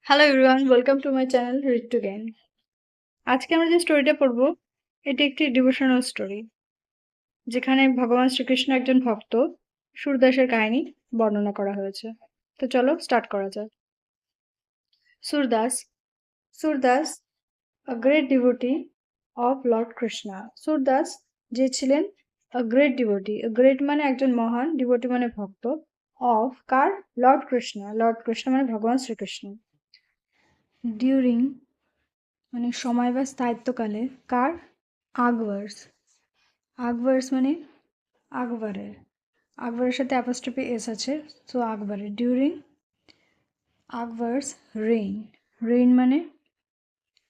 Hello everyone, welcome to my channel read to gain. আজকে আমরা যে স্টোরিটা পড়বো এটি একটি ডিভোশনাল স্টোরি, যেখানে ভগবান শ্রীকৃষ্ণ একজন ভক্ত সুরদাসের কাহিনী বর্ণনা করা হয়েছে। তো চলো স্টার্ট করা যাক। Surdas Surdas a great devotee of lord Krishna. Surdas যে ছিলেন আ গ্রেট ডিভোটি, গ্রেট মানে একজন মহান, ডিভোটি মানে ভক্ত, of car? Lord Krishna. Lord Krishna মানে ভগবান শ্রীকৃষ্ণ। ডিউরিং মানে সময় বা স্থায়িত্বকালে, কার? আকবর্স। আকবর্স মানে আকবরের। আকবরের সাথে অ্যাপোস্ট্রফি এস আছে, সো আকবরের। During Akbar's reign. রেইন মানে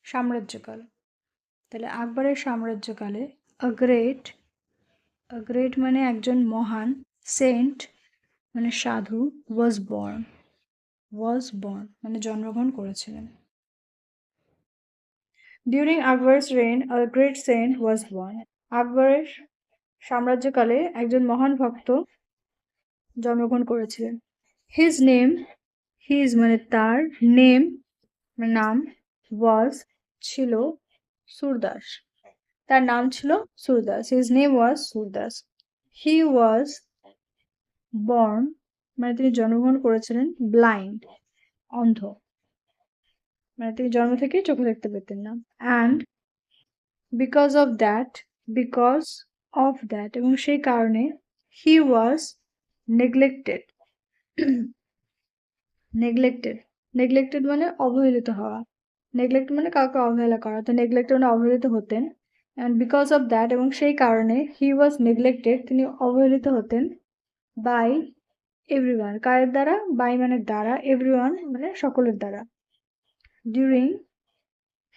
সাম্রাজ্যকাল। তাহলে আকবরের সাম্রাজ্যকালে আ গ্রেট মানে একজন মহান, সেন্ট মানে সাধু, ওয়াজ বর্ন মানে জন্মগ্রহণ করেছিলেন। During Akbar's reign a great saint was born. আকবরের সাম্রাজ্যকালে একজন মহান ভক্ত জন্মগ্রহণ করেছিলেন। হিজ নেম, হিজ মানে তার, নেম মানে নাম, ওয়াজ ছিল সুরদাস। তার নাম ছিল Surdas. His name was Surdas. He was born মানে তিনি জন্মগ্রহণ করেছিলেন ব্লাইন্ড, অন্ধ, মানে তিনি জন্ম থেকেই চোখে দেখতে পেতেন না। And because of that, because of that এবং সেই কারণে, হি ওয়াজ নেগলেক্টেড। নেগলেক্টেড মানে অবহেলিত হওয়া। নেগলেক্ট মানে কাউকে অবহেলা করা, তো নেগলেক্টেড মানে অবহেলিত হতেন। অ্যান্ড বিকজ অফ দ্যাট এবং সেই কারণে, হি ওয়াজ নেগলেক্টেড তিনি অবহেলিত হতেন, বাই এভরিওয়ান। কারের দ্বারা? বাই মানে দ্বারা, এভরিওয়ান মানে সকলের দ্বারা। During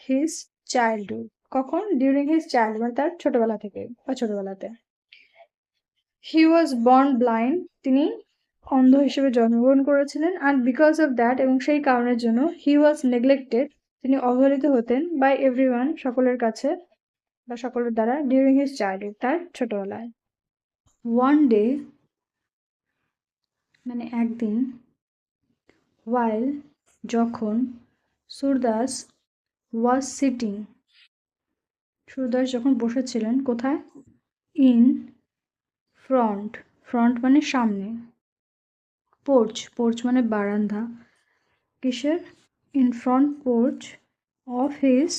his childhood. কখন? ডিউরিং হিজ চাইল্ড মানে তার ছোটবেলা থেকে বা ছোটবেলাতে। হি ওয়াজ বর্ন ব্লাইন্ড তিনি অন্ধ হিসেবে জন্মগ্রহণ করেছিলেন। অ্যান্ড বিকজ অফ দ্যাট এবং সেই কারণের জন্য, হি ওয়াজ নেগলেক্টেড তিনি অবহেলিত হতেন, বাই এভরিওয়ান সকলের কাছে বা সকলের দ্বারা, ডিউরিং হিজ চাইল্ডহুড তার ছোটবেলায়। ওয়ান ডে মানে একদিন, ওয়াইল যখন, সুরদাস ওয়াজ সিটিং সুরদাস যখন বসেছিলেন, কোথায়? ইন ফ্রন্ট, ফ্রন্ট মানে সামনে, পোর্চ মানে বারান্দা, কিসের? In front porch of his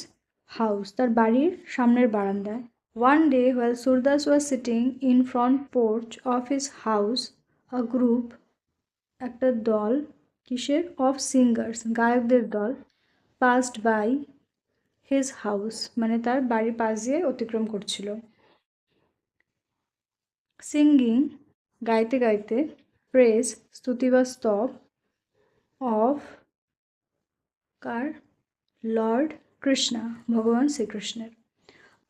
house তার বাড়ির সামনের বারান্দায়। One day while Surdas was sitting in front porch of his house, a group একটা দল, কিসের? অফ সিঙ্গার্স গায়কদের দল, পাসড বাই হিজ হাউস মানে তার বাড়ির পাশ দিয়ে অতিক্রম করছিল। সিঙ্গিং গাইতে গাইতে, প্রেজ স্তুতি বা স্তব, অফ কার? লর্ড কৃষ্ণা ভগবান শ্রীকৃষ্ণের।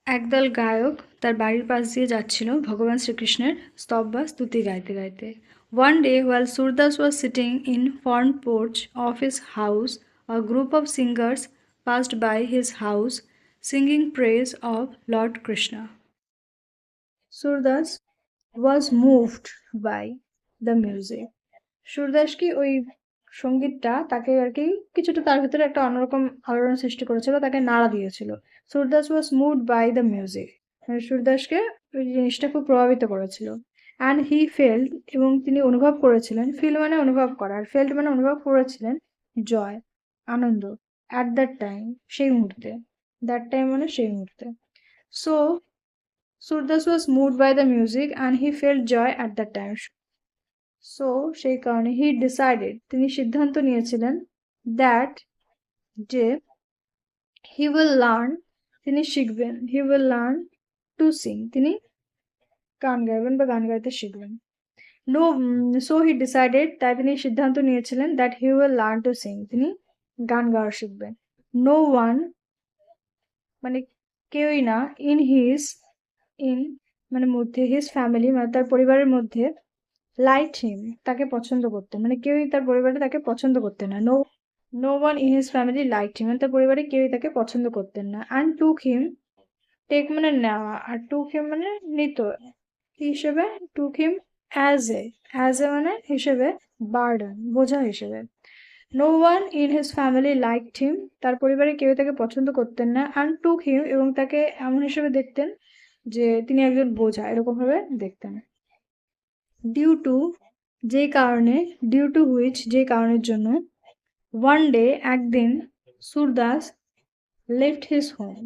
একদল গায়ক তার বাড়ির পাশ দিয়ে যাচ্ছিল ভগবান শ্রীকৃষ্ণের স্তব বা স্তুতি গাইতে গাইতে। One day while Surdas was sitting in front porch of his house, a group of singers passed by his house singing praise of lord Krishna. Surdas was moved by the music. Surdas কি ওই সঙ্গীতটা তাকে আর কি কিছুটা তার ভিতরে একটা অন্যরকম আলোড়ন সৃষ্টি করেছিল, তাকে নাড়া দিয়েছিল। Surdas was moved by the music মানে সুরদাসকে ওই জিনিসটা খুব প্রভাবিত করেছিল। অ্যান্ড হি ফেল্ড এবং তিনি অনুভব করেছিলেন, ফিল মানে অনুভব করা, আর ফেল্ড মানে অনুভব করেছিলেন, জয় আনন্দ, অ্যাট দ্যাট টাইম সেই মুহূর্তে, দ্যাট টাইম মানে সেই মুহূর্তে। So Surdas was moved by the music and he felt joy at that time. So সেই কারণে, হি ডিসাইডেড তিনি সিদ্ধান্ত নিয়েছিলেন, দ্যাট যে, হি উইল লার্ন তিনি শিখবেন, he will learn to Singh তিনি গান গাইবেন বা গান গাইতে শিখবেন। নো সো হি ডিসাইডেড তাই তিনি সিদ্ধান্ত নিয়েছিলেন, that he will learn to Singh তিনি গান গাওয়া শিখবেন। নো ওয়ান মানে কেউই না, ইন মানে মধ্যে, হিজ ফ্যামিলি মানে তার পরিবারের মধ্যে, লাইট হিম তাকে পছন্দ করতেন, মানে কেউই তার পরিবারে তাকে পছন্দ করতেন না। No one in his family liked him মানে তার পরিবারে কেউই তাকে পছন্দ করতেন না। অ্যান্ড টুক হিম, টেক মানে নেওয়া, আর টুক হিম মানে নিত, কি হিসেবে? টুক হিম অ্যাজ এ মানে হিসেবে, বার্ডেন বোঝা হিসেবে। No one in his family liked him, তার পরিবারে কেউ তাকে পছন্দ করতেন না। অ্যান্ড টুক হিম, এবং তাকে এমন হিসেবে দেখতেন যে তিনি একজন বোঝা, এরকম ভাবে দেখতেন। ডিউ টু, যেই কারণে, ডিউ টু হুইচ, যে কারণের জন্য, ওয়ান ডে, একদিন, Surdas left his home,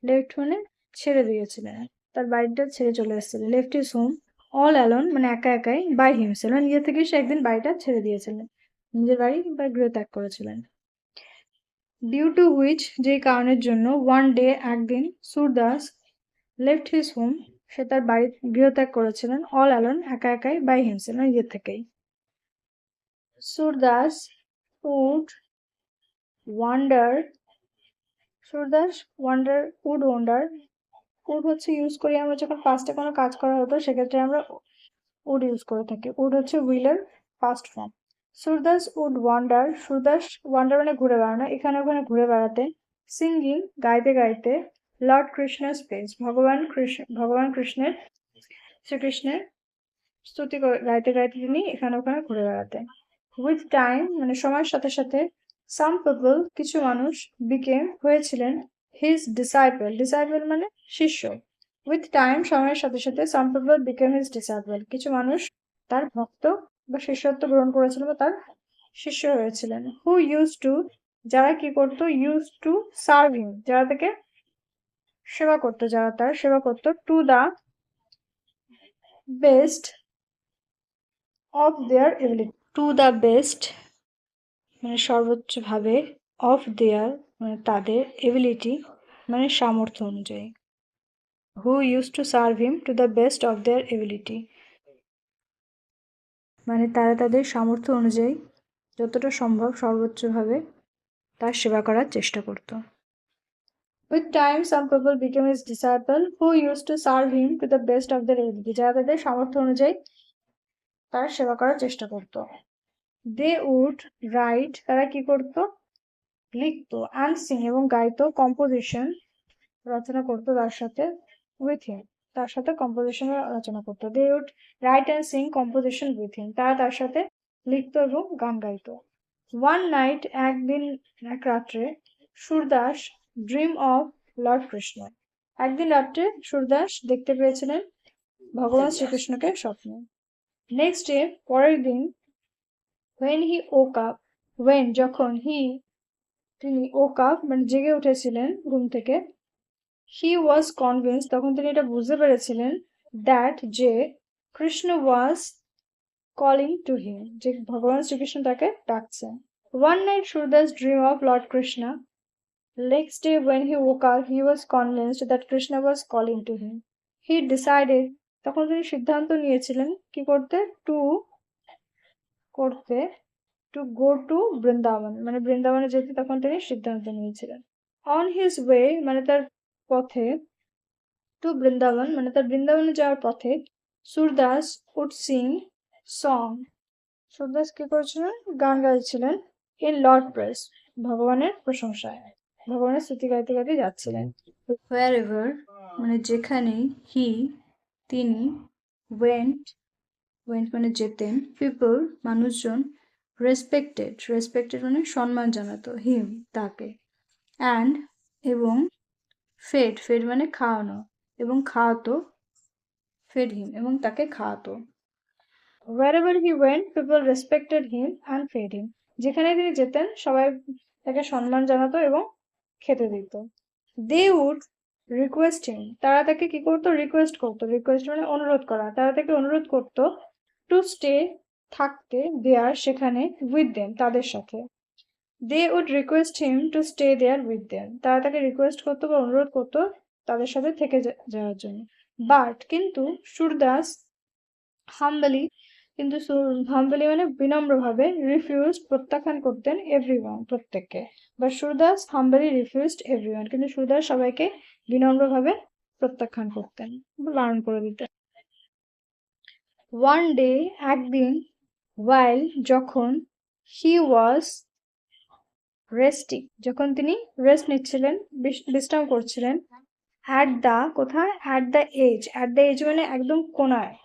left মানে ছেড়ে দিয়েছিলেন, তার বাড়িটা ছেড়ে চলে এসেছিলেন। Left his home all alone, মানে একা একাই, বাই হিমসেলফ, মানে নিজে থেকে সে একদিন বাড়িটা ছেড়ে দিয়েছিলেন, নিজের বাড়ি বা গৃহ ত্যাগ করেছিলেন। ডিউ টু হুইচ, যে কারণের জন্য, ওয়ান ডে, একদিন, সুরদাস লেফট হিজ হোম, সে তার বাড়ি গৃহত্যাগ করেছিলেন, অল অ্যালোন, একা একাই, বাই হিমসেলফ, নিজের থেকেই। Surdas would wonder, Surdas wonder, would wonder, would হচ্ছে ইউজ করি আমরা যখন পাস্টে কোনো কাজ করা হতো, সেক্ষেত্রে আমরা উড ইউজ করে থাকি। উড হচ্ছে উইলের past form. Surdas would wonder, Surdas wander মানে ঘুরে বেড়ানো, এখানে ওখানে ঘুরে বেড়াতে। সিঙ্গিং, গাইতে গাইতে। লর্ড কৃষ্ণার স্পেস, ভগবান কৃষ্ণের, শ্রীকৃষ্ণের স্তুতি গাইতে গাইতে তিনি এখানে ওখানে ঘুরে বেড়াতেন। উইথ টাইম মানে সময়ের সাথে সাথে। সাম পিপল, কিছু মানুষ, বিকেম হয়েছিলেন, হিজ ডিসাইপল, ডিসাইপল মানে শিষ্য। উইথ টাইম সময়ের সাথে সাথে, some people became his disciple, কিছু মানুষ তার ভক্ত বা শিষ্যত্ব গ্রহণ করেছিল বা তার শিষ্য হয়েছিলেন। হু ইউজ টু, যারা কি করতো, ইউজ টু সার্ভ হিম, যারা তাকে সেবা করতো, যারা তার সেবা করতো। To the best of their ability, to the best মানে সর্বোচ্চভাবে, অফ দেয়ার মানে তাদের, এবিলিটি মানে সামর্থ্য অনুযায়ী। Who used to serve him to the best of their ability মানে তারা তাদের সামর্থ্য অনুযায়ী যতটা সম্ভব সর্বোচ্চভাবে তার সেবা করার চেষ্টা করত। With time some people became his disciple who used to serve him to the best of their ability, যারা তাদের সামর্থ্য অনুযায়ী তার সেবা করার চেষ্টা করত। দে উড রাইট, তারা কি করতো, লিখতো। অ্যান্ড সিং, এবং গাইতো। কম্পোজিশন, রচনা করতো তার সাথে। উইথ হিম, তার সাথে কম্পোজিশন রচনা করতো। They would write and sing composition with him, তারা তার সাথে লিখতো এবং গান গাইতো। ওয়ান নাইট, একদিন, এক রাত্রে, Surdas dream of Lord Krishna, একদিন রাত্রে সুরদাস দেখতে পেয়েছিলেন ভগবান শ্রীকৃষ্ণকে স্বপ্নে। নেক্সট ডে, পরের দিন, when he woke up, when যখন, তিনি woke up মানে জেগে উঠেছিলেন ঘুম থেকে, he was convinced, তখন তিনি এটা বুঝতে পেরেছিলেন, that যে Krishna was calling to him, যে ভগবান শ্রীকৃষ্ণ তাকে ডাকছেন। One night Surdas dream of Lord Krishna. Next day when he woke up, he was convinced that Krishna was calling to him. He decided, তখন তিনি সিদ্ধান্ত নিয়েছিলেন কি করতে, টু গো টু বৃন্দাবন, মানে বৃন্দাবনে যেতে তখন তিনি সিদ্ধান্ত নিয়েছিলেন। অন হিজ ওয়ে মানে তার পথে, টু বৃন্দাবন মানে তার বৃন্দাবনে যাওয়ার পথে, Surdas would sing song, Surdas কি করেছিলেন, গান গাইছিলেন। ইন লর্ড প্রেস, ভগবানের প্রশংসায়, ভগবানের স্তুতি গাইতে গাইতে যাচ্ছিলেন। হোয়ার এভার মানে যেখানেই, তিনি, ওয়েন্ট মানে যেতেন, পিপল মানুষজন, রেসপেক্টেড মানে সম্মান জানাতো, হিম তাকে, অ্যান্ড এবং, ফেড মানে খাওয়ানো এবং খাওয়াতো, ফেড হিম এবং তাকে খাওয়াতো। wherever he went people respected him and fed him, যেখানে তিনি যেতেন সবাই তাকে সম্মান জানাতো এবং খেতে দিত। they would request him, তারা তাকে কি করতো, রিকোয়েস্ট করতো, রিকোয়েস্ট মানে অনুরোধ করা, তারা তাকে অনুরোধ করতো, টু স্টে থাকতে, দেয়ার সেখানে, উইথ দেম তাদের সাথে। they would request him to stay there with them, তারা তাকে রিকোয়েস্ট করতো বা অনুরোধ করতো তাদের সাথে থেকে যাওয়ার জন্য। বাট কিন্তু, সুরদাস হাম্বলি, কিন্তু হাম্বলি মানে বিনম্রভাবে, রিফিউজড প্রত্যাখ্যান করতেন, এভরিওয়ান প্রত্যেককে। বা সুরদাস হাম্বলি রিফিউজড এভরিওয়ান, কিন্তু সুরদাস সবাইকে বিনম্রভাবে প্রত্যাখ্যান করতেন বা বারণ করে দিতেন। ওয়ান ডে একদিন, ওয়াইল যখন, হি ওয়াজ রেস্টিং যখন তিনি রেস্ট নিচ্ছিলেন, বিশ্রাম করছিলেন। অ্যাট দ্য কোথায়, অ্যাট দ্য এজ মানে একদম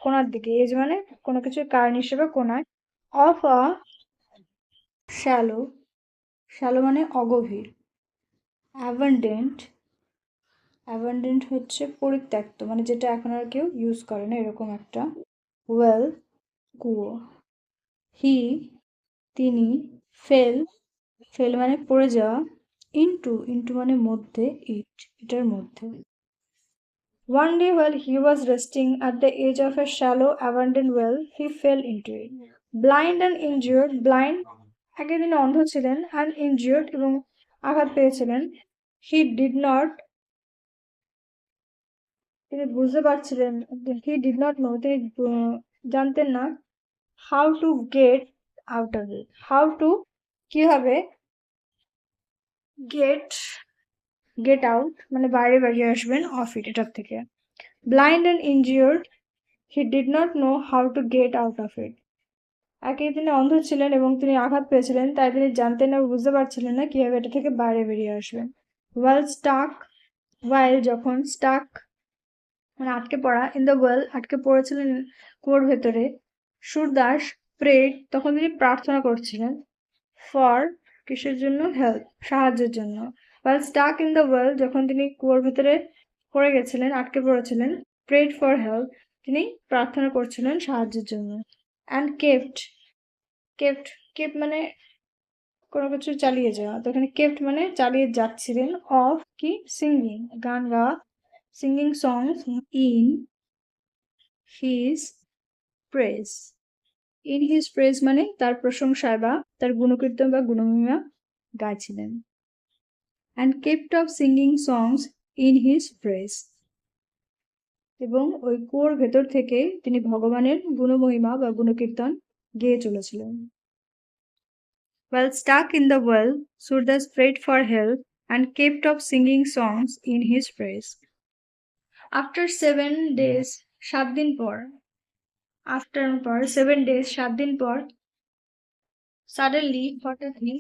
কোনার দিকে, এজ মানে কোনো কিছুর কারণ হিসেবে কোনায়, অফ আ শ্যালো, শ্যালো মানে অগভীর। অ্যাবান্ডেন্ট, অ্যাবান্ডেন্ট হচ্ছে পরিত্যক্ত, মানে যেটা এখন আর কেউ ইউজ করে না, এরকম একটা। ওয়েল, কুয়ো। হি, তিনি। ফেল, ফেল মানে পড়ে যাওয়া। ইনটু, ইনটু মানে মধ্যে, এটার মধ্যে। One day while he was resting at the edge of a shallow abandoned well, he fell into it. Blind and injured, blind একই দিনে অন্ধ ছিলেন, and injured এবং আঘাত পেয়েছিলেন। He did not, তিনি বুঝতে পারছিলেন, he did not know, তিনি জানতেন না how to get out of it. How to, কিভাবে, get, get out মানে বাইরে বেরিয়ে আসবেন, of it, এটার থেকে। Blind and injured, he did not know how to get out of it. একই তিনি অন্ধ ছিলেন এবং তিনি আঘাত পেয়েছিলেন, তাই তিনি জানতেন না, বুঝতে পারছিলেন না কিভাবে এটা থেকে বাইরে বেরিয়ে আসবেন। ওয়েল স্টাক, ওয়াইল যখন, স্টাক মানে আটকে পড়া, ইন দ্য ওয়েল আটকে পড়েছিলেন কুয়োর ভেতরে। সুরদাস প্রেড, তখন তিনি প্রার্থনা করছিলেন। ফর, কিসের জন্য, হেল্প, সাহায্যের জন্য। Well stuck in the well যখন তিনি কুয়োর ভেতরে পড়ে গেছিলেন, আটকে পড়েছিলেন। প্রেড ফর হেল্প, তিনি প্রার্থনা করছিলেন সাহায্যের জন্য। অ্যান্ড কেপ্ট, কেপ্ট, কেপ্ট মানে কোনো কিছু চালিয়ে যাওয়া, তো এখানে কেপ্ট মানে চালিয়ে যাচ্ছিলেন। অফ কি, সিঙ্গিং, গান গাওয়া। Singing songs in his praise, in his praise মানে তার প্রশংসায় বা তার গুণকীর্তন বা গুণমহিমা গাইছিলেন। And kept of singing songs in his praise, এবং ওই কুয়োর ভেতর থেকে তিনি ভগবানের গুণমহিমা বা গুণকীর্তন গেয়ে চলেছিলেন। While stuck in the well, Surdas prayed for help and kept up singing songs in his praise. After 7 days, 7 দিন পর, after পর 7 days, 7 দিন পর, suddenly, হঠাৎই,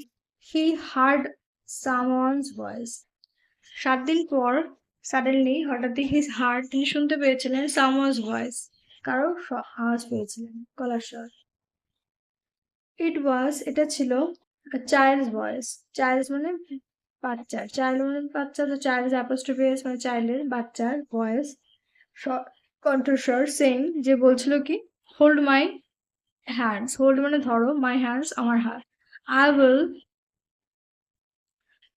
he heard someone's voice. 7 দিন পর, suddenly, হঠাৎই, he heard, তিনি শুনতে পেয়েছিলেন, someone's voice, কারো আওয়াজ পেয়েছিলেন, গলার স্বর। It was, এটা ছিল, a child's voice. Child's মানে বাচ্চার, চাইল্ড মানে বাচ্চা, তো চাইল্ড অ্যাপোস্ট্রফি এস মানে চাইল্ডের, বাচ্চার ভয়েস, কণ্ঠস্বর, সেম, যে বলছিল কি, হোল্ড মাই হ্যান্ডস, হোল্ড মানে ধরো, মাই হ্যান্ডস আমার হাত, I will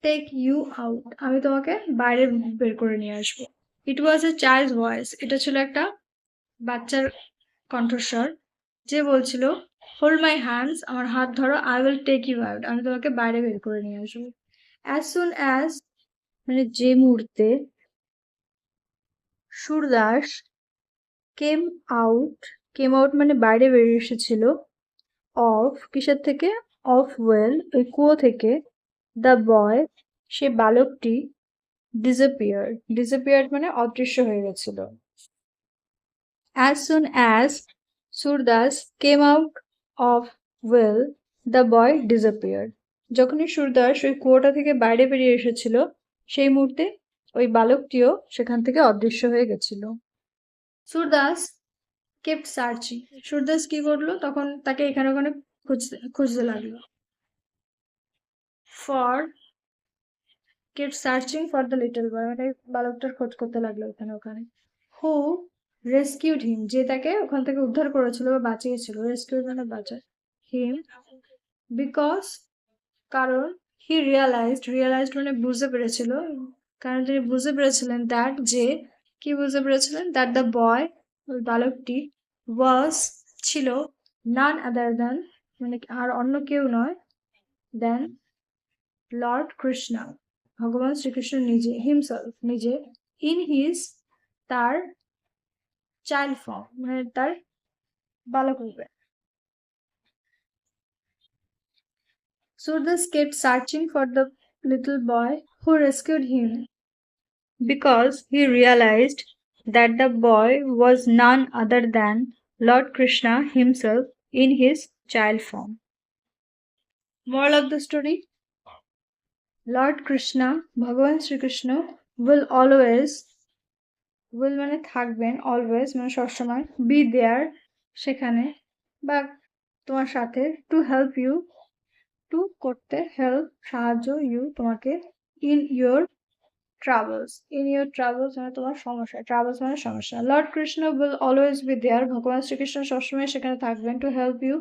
take you out, আমি তোমাকে বাইরে বের করে নিয়ে আসবো। ইট ওয়াজ এ চাইল্ড ভয়েস, এটা ছিল একটা বাচ্চার কণ্ঠস্বর, যে বলছিল হোল্ড মাই হ্যান্ডস, আমার হাত ধরো, I will take you out, আমি তোমাকে বাইরে বের করে নিয়ে আসবো। অ্যাজ সুন অ্যাজ মানে যে মুহূর্তে, Surdas came out, came out মানে বাইরে বেরিয়ে এসেছিল। অফ কিসের থেকে, অফ ওয়েল ওই কুয়ো থেকে। দ্য বয় সে বালকটি। ডিসঅ্যাপিয়ার, ডিসঅ্যাপিয়ার্ড মানে অদৃশ্য হয়ে গেছিল। As soon as Surdas came out of well, the boy disappear, যখনই সুরদাস ওই কুয়োটা থেকে বাইরে বেরিয়ে এসেছিল, সেই মুহূর্তে ওই বালকটিও সেখান থেকে অদৃশ্য হয়ে গেছিল। সুরদাস কেপ্ট সার্চিং, সুরদাস কি করলো, তখন তাকে এখানে ওখানে খুঁজতে লাগলো। For, kept searching for the little boy মানে বালকটার খোঁজ করতে লাগলো এখানে ওখানে। হু রেস্কিউড হিম, যে তাকে ওখান থেকে উদ্ধার করেছিল বা বাঁচিয়েছিল, রেস্কিউড মানে বাঁচা, হিম, বিকজ কারণ, হি রিয়ালাইজড, রিয়ালাইজড মানে বুঝতে পেরেছিল, কারণ তিনি বুঝতে পেরেছিলেন, দ্যাট যে, কি বুঝতে পেরেছিলেন, দ্যাট দ্য বয় ওই বালকটি, ওয়াজ ছিল, নান আদার দ্যান মানে আর অন্য কেউ নয়, দেন লর্ড কৃষ্ণ, ভগবান শ্রীকৃষ্ণ নিজে, হিমসেলফ নিজে, ইন হিজ তার চাইল্ড ফর্ম মানে তার বালক রূপে। Surdas kept searching for the little boy who rescued him because he realized that the boy was none other than Lord Krishna himself in his child form. Moral of the story: Lord Krishna, Bhagavan Sri Krishna, will always, will মানে থাকবেন, always মানে সবসময়, be there সেখানে বা তোমার সাথে, to help you, to করতে, help সাহায্য, ইউ তোমাকে, in your travels, in your travels মানে তোমার সমস্যা, ট্রাভেলস মানে সমস্যা। Lord Krishna will always be there, ভগবান শ্রীকৃষ্ণ সবসময় সেখানে থাকবেন, টু হেল্প ইউ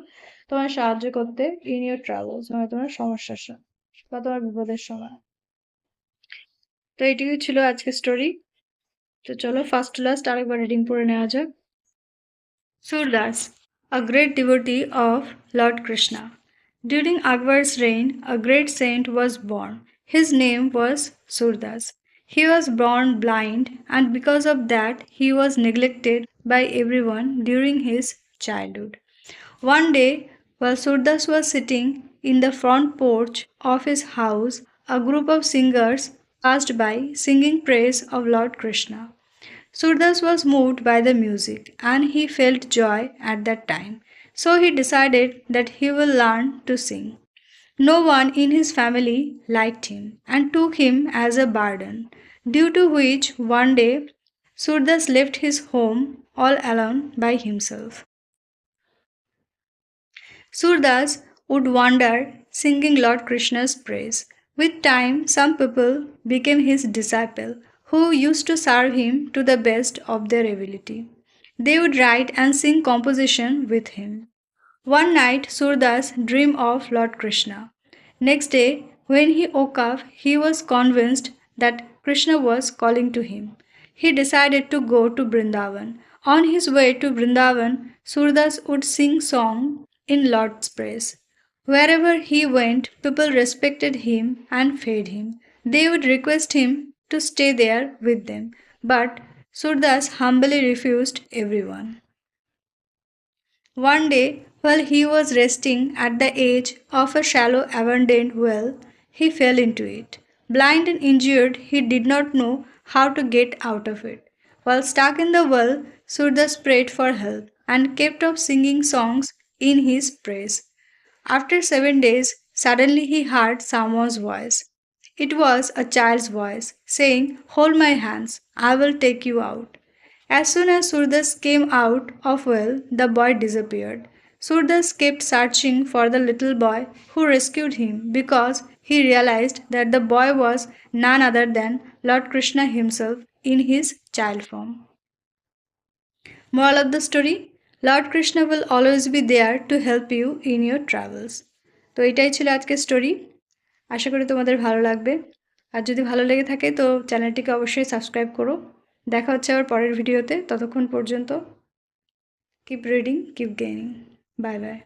তোমার সাহায্য করতে, ইন ইয়োর ট্রাভেলস মানে তোমার সমস্যার সময় বা তোমার বিপদের সময়। তো এটুকুই ছিল আজকে স্টোরি। তো চলো ফার্স্ট টু লাস্ট আরেকবার রিডিং পড়ে নেওয়া যাক। Surdas, a great devotee of Lord Krishna. During Akbar's reign, a great saint was born. His name was Surdas. He was born blind, and because of that, he was neglected by everyone during his childhood. One day, while Surdas was sitting in the front porch of his house, a group of singers passed by singing praise of Lord Krishna. Surdas was moved by the music and he felt joy at that time. So he decided that he will learn to sing. No one in his family liked him and took him as a burden, due to which one day Surdas left his home all alone by himself. Surdas would wander singing Lord Krishna's praise. With time, some people became his disciple who used to serve him to the best of their ability. They would write and sing composition with him. One night, Surdas dreamed of Lord Krishna. Next day, when he woke up, he was convinced that Krishna was calling to him. He decided to go to Vrindavan. On his way to Vrindavan, Surdas would sing song in Lord's praise. Wherever he went, people respected him and fed him. They would request him to stay there with them, but Surdas humbly refused everyone. One day, while he was resting at the edge of a shallow abandoned well, he fell into it. Blind and injured, he did not know how to get out of it. While stuck in the well, Surdas prayed for help and kept up singing songs in his praise. After 7 days, suddenly he heard someone's voice. It was a child's voice saying, "Hold my hands, I will take you out." As soon as Surdas came out of well, the boy disappeared. Surdas kept searching for the little boy who rescued him because he realized that the boy was none other than Lord Krishna himself in his child form. Moral of the story: Lord Krishna will always be there to help you in your travels. তো এটাই ছিল আজকের story. আশা করি তোমাদের ভালো লাগবে। আর যদি ভালো লেগে থাকে তো চ্যানেলটিকে অবশ্যই সাবস্ক্রাইব করো। দেখা হচ্ছে আবার পরের ভিডিওতে। ততক্ষণ পর্যন্ত keep reading, keep gaining. Bye bye.